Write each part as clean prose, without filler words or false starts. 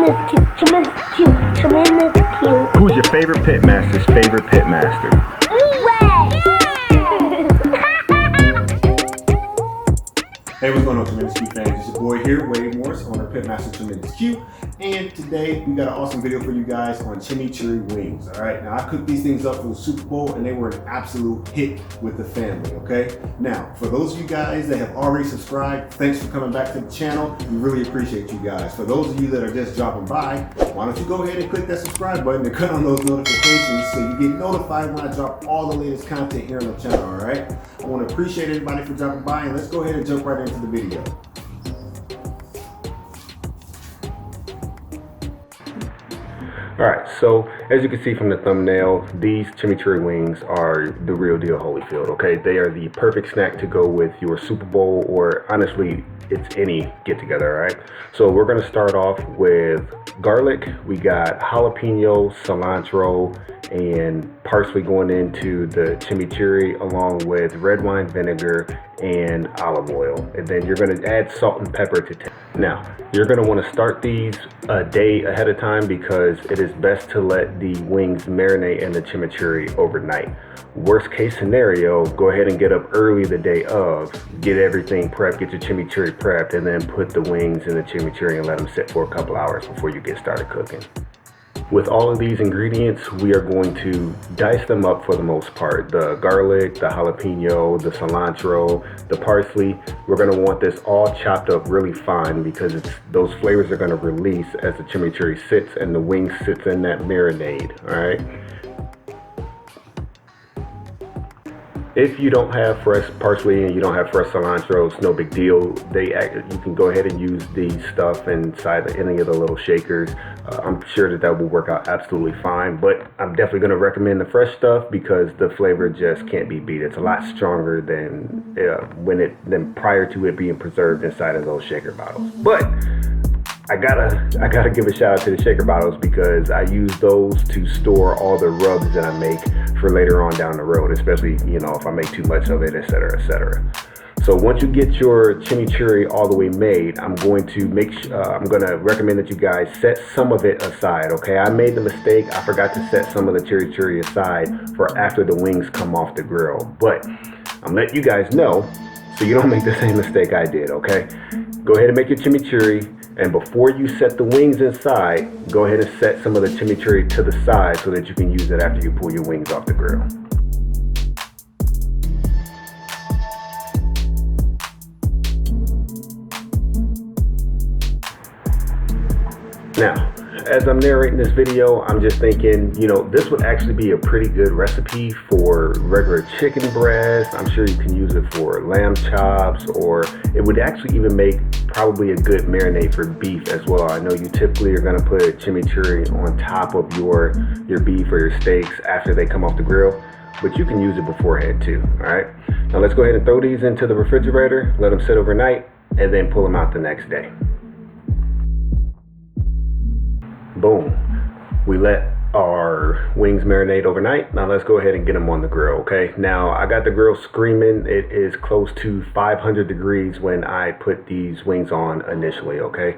Chimichurri cute. Chimichurri cute. Chimichurri cute. Who's your favorite pit master's favorite pit master? Hey, what's going on, Tremendous Q fans? It's your boy here, Wade Morris, owner of Pitmaster Tremendous Q, and today we got an awesome video for you guys on Chimichurri Wings. All right, now I cooked these things up for the Super Bowl, and they were an absolute hit with the family. Okay, now for those of you guys that have already subscribed, thanks for coming back to the channel. We really appreciate you guys. For those of you that are just dropping by, why don't you go ahead and click that subscribe button and cut on those notifications so you get notified when I drop all the latest content here on the channel. All right, I want to appreciate everybody for dropping by, and let's go ahead and jump right into the video. Alright, so as you can see from the thumbnail, these chimichurri wings are the real deal Holyfield, okay? They are the perfect snack to go with your Super Bowl, or honestly, it's any get together, alright? So we're gonna start off with garlic. We got jalapeno, cilantro, and parsley going into the chimichurri, along with red wine vinegar and olive oil. And then you're gonna add salt and pepper to taste. Now, you're gonna wanna start these a day ahead of time because it is best to let the wings marinate in the chimichurri overnight. Worst case scenario, go ahead and get up early the day of, get everything prepped, get your chimichurri prepped, and then put the wings in the chimichurri and let them sit for a couple hours before you get started cooking. With all of these ingredients, we are going to dice them up for the most part. The garlic, the jalapeno, the cilantro, the parsley. We're going to want this all chopped up really fine because those flavors are going to release as the chimichurri sits and the wing sits in that marinade, all right? If you don't have fresh parsley and you don't have fresh cilantro, it's no big deal. You can go ahead and use the stuff inside any of the little shakers. I'm sure that will work out absolutely fine, but I'm definitely going to recommend the fresh stuff because the flavor just can't be beat. It's a lot stronger than prior to it being preserved inside of those shaker bottles. But I gotta give a shout out to the shaker bottles because I use those to store all the rubs that I make for later on down the road, especially, you know, if I make too much of it, etc., etc. So once you get your chimichurri all the way made, I'm going to recommend that you guys set some of it aside, okay? I made the mistake. I forgot to set some of the chimichurri aside for after the wings come off the grill, but I'm letting you guys know so you don't make the same mistake I did, okay? Go ahead and make your chimichurri, and before you set the wings inside, go ahead and set some of the chimichurri to the side so that you can use it after you pull your wings off the grill. Now, as I'm narrating this video, I'm just thinking, you know, this would actually be a pretty good recipe for regular chicken breast. I'm sure you can use it for lamb chops, or it would actually even make probably a good marinade for beef as well. I know you typically are going to put chimichurri on top of your beef or your steaks after they come off the grill, but you can use it beforehand too, all right? Now let's go ahead and throw these into the refrigerator, let them sit overnight, and then pull them out the next day. Boom, we let our wings marinate overnight. Now let's go ahead and get them on the grill, okay? Now I got the grill screaming. It is close to 500 degrees when I put these wings on initially, okay?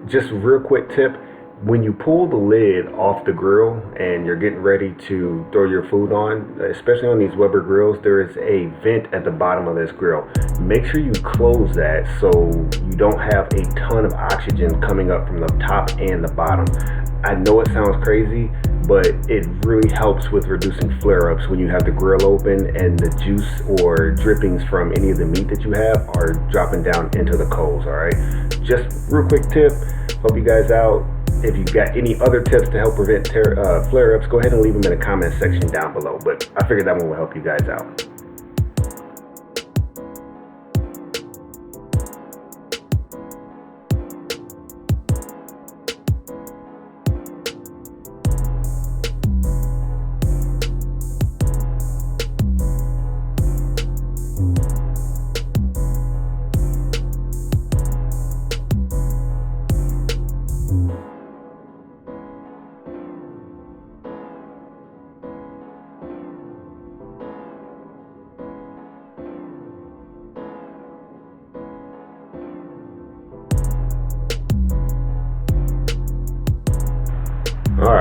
Just a real quick tip, when you pull the lid off the grill and you're getting ready to throw your food on, especially on these Weber grills, there is a vent at the bottom of this grill. Make sure you close that so you don't have a ton of oxygen coming up from the top and the bottom. I know it sounds crazy, but it really helps with reducing flare-ups when you have the grill open and the juice or drippings from any of the meat that you have are dropping down into the coals, all right? Just real quick tip, help you guys out. If you've got any other tips to help prevent flare-ups, go ahead and leave them in the comment section down below. But I figured that one will help you guys out.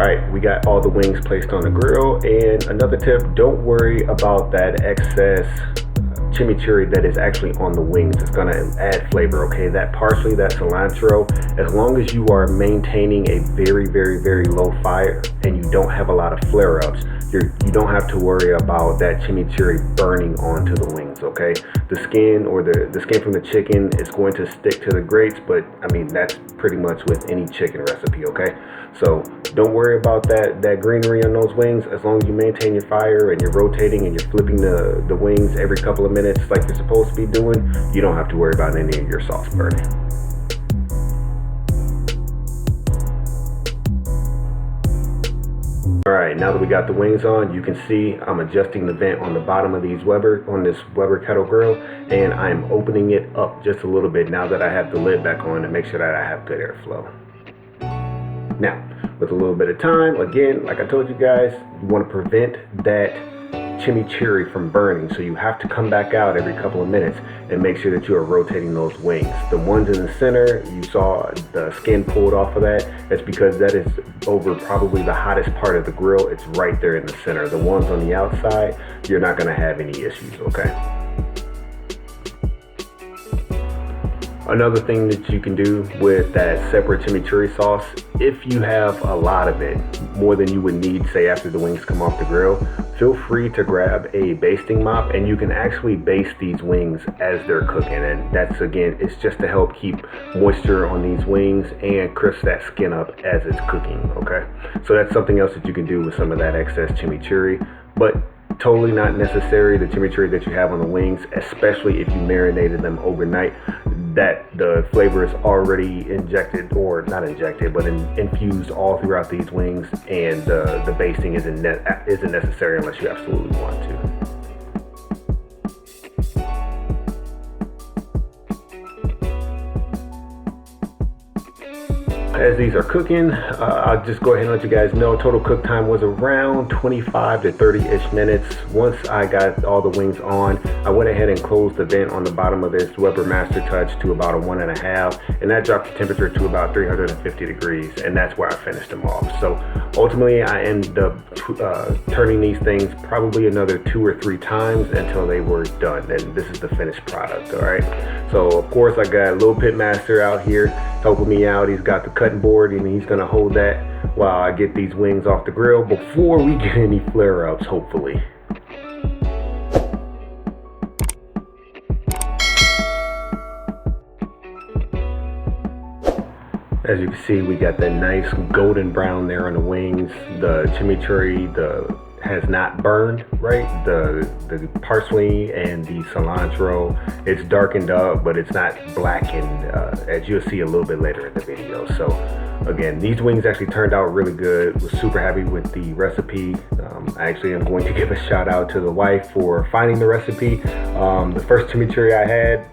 right, we got all the wings placed on the grill, and another tip, don't worry about that excess chimichurri that is actually on the wings. It's going to add flavor, okay? That parsley, that cilantro, as long as you are maintaining a very, very, very low fire and you don't have a lot of flare-ups, you don't have to worry about that chimichurri burning onto the wings, okay? The skin or the skin from the chicken is going to stick to the grates, but I mean, that's pretty much with any chicken recipe, okay? So don't worry about that greenery on those wings. As long as you maintain your fire and you're rotating and you're flipping the wings every couple of minutes like you're supposed to be doing, you don't have to worry about any of your sauce burning. All right, now that we got the wings on, you can see I'm adjusting the vent on the bottom of this Weber kettle grill, and I'm opening it up just a little bit now that I have the lid back on to make sure that I have good airflow. Now, with a little bit of time, again, like I told you guys, you want to prevent that chimichurri from burning, so you have to come back out every couple of minutes and make sure that you are rotating those wings. The ones in the center, you saw the skin pulled off of that. That's because that is over probably the hottest part of the grill. It's right there in the center. The ones on the outside, you're not going to have any issues, okay? Another thing that you can do with that separate chimichurri sauce, if you have a lot of it, more than you would need, say after the wings come off the grill, feel free to grab a basting mop and you can actually baste these wings as they're cooking. And that's, again, it's just to help keep moisture on these wings and crisp that skin up as it's cooking, okay? So that's something else that you can do with some of that excess chimichurri, but totally not necessary. The chimichurri that you have on the wings, especially if you marinated them overnight, that the flavor is already injected, or not injected, but infused all throughout these wings, and the basting isn't necessary unless you absolutely want to. As these are cooking, I'll just go ahead and let you guys know total cook time was around 25 to 30-ish minutes. Once I got all the wings on, I went ahead and closed the vent on the bottom of this Weber Master Touch to about a 1.5, and that dropped the temperature to about 350 degrees, and that's where I finished them off. So ultimately, I ended up turning these things probably another 2 or 3 times until they were done, and this is the finished product, all right? So of course, I got Little Pit Master out here helping me out. He's got the cutting board and he's gonna hold that while I get these wings off the grill before we get any flare-ups, hopefully. As you can see, we got that nice golden brown there on the wings. The chimichurri has not burned, right? The parsley and the cilantro, it's darkened up, but it's not blackened, as you'll see a little bit later in the video. So again, these wings actually turned out really good. Was super happy with the recipe. I actually am going to give a shout out to the wife for finding the recipe. The first chimichurri I had,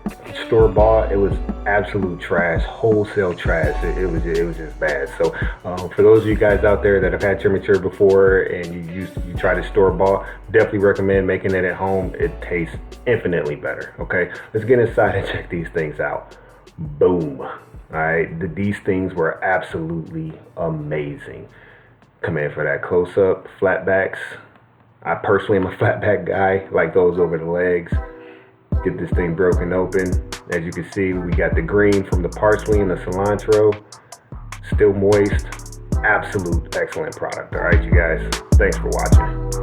store-bought, it was absolute trash, wholesale trash. It was just bad. So for those of you guys out there that have had chimichurri before and you try to store-bought, definitely recommend making it at home. It tastes infinitely better. Okay, let's get inside and check these things out. Boom. All right, these things were absolutely amazing. Come in for that close-up, flatbacks. I personally am a flatback guy, like those over the legs. Get this thing broken open. As you can see, we got the green from the parsley and the cilantro. Still moist. Absolute excellent product. All right, you guys. Thanks for watching.